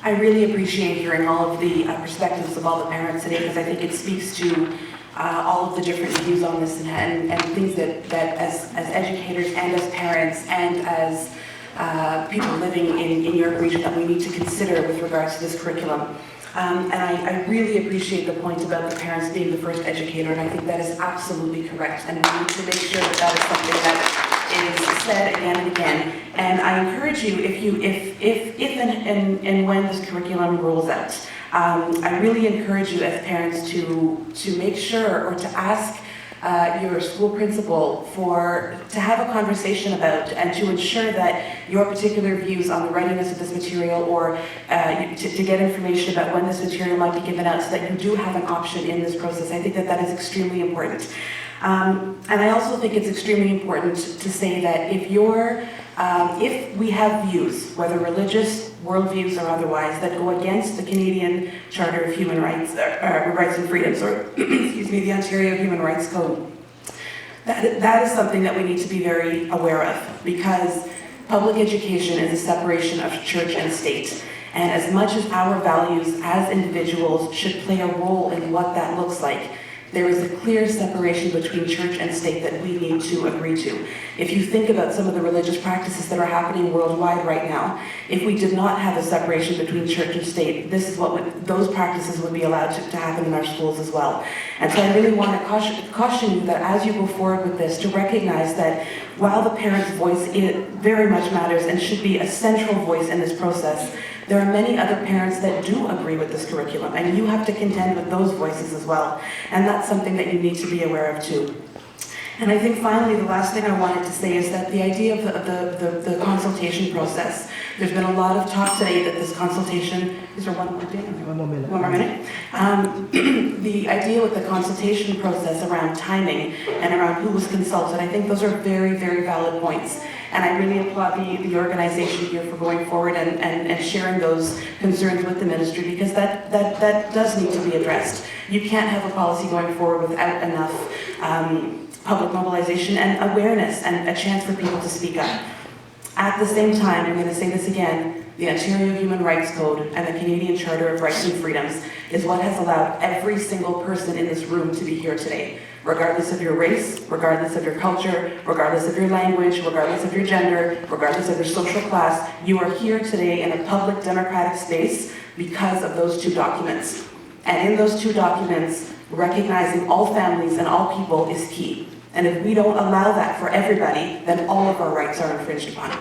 I really appreciate hearing all of the perspectives of all the parents today, because I think it speaks to all of the different views on this and things that as educators and as parents and as people living in your region that we need to consider with regards to this curriculum. And I really appreciate the point about the parents being the first educator, and I think that is absolutely correct. And we need to make sure that that is something that is said again and again. And I encourage you, if and when this curriculum rolls out, I really encourage you as parents to make sure or to ask your school principal to have a conversation about and to ensure that your particular views on the readiness of this material or to get information about when this material might be given out so that you do have an option in this process. I think that that is extremely important. And I also think it's extremely important to say that if we have views, whether religious, worldviews or otherwise, that go against the Canadian Charter of Human Rights, Rights and Freedoms, or excuse me, the Ontario Human Rights Code, that is something that we need to be very aware of, because public education is a separation of church and state. And as much as our values as individuals should play a role in what that looks like, there is a clear separation between church and state that we need to agree to. If you think about some of the religious practices that are happening worldwide right now, if we did not have a separation between church and state, this is what those practices would be allowed to happen in our schools as well. And so I really want to caution you that as you go forward with this, to recognize that while the parent's voice very much matters and should be a central voice in this process, there are many other parents that do agree with this curriculum, and you have to contend with those voices as well. And that's something that you need to be aware of too. And I think finally, the last thing I wanted to say is that the idea of the consultation process, there's been a lot of talk today that this consultation, is there one more thing? One more minute. One more minute. The idea with the consultation process around timing and around who was consulted, I think those are very, very valid points. And I really applaud the organization here for going forward and sharing those concerns with the ministry, because that does need to be addressed. You can't have a policy going forward without enough public mobilization and awareness and a chance for people to speak up. At the same time, I'm going to say this again, the Ontario Human Rights Code and the Canadian Charter of Rights and Freedoms is what has allowed every single person in this room to be here today. Regardless of your race, regardless of your culture, regardless of your language, regardless of your gender, regardless of your social class, you are here today in a public democratic space because of those two documents. And in those two documents, recognizing all families and all people is key. And if we don't allow that for everybody, then all of our rights are infringed upon.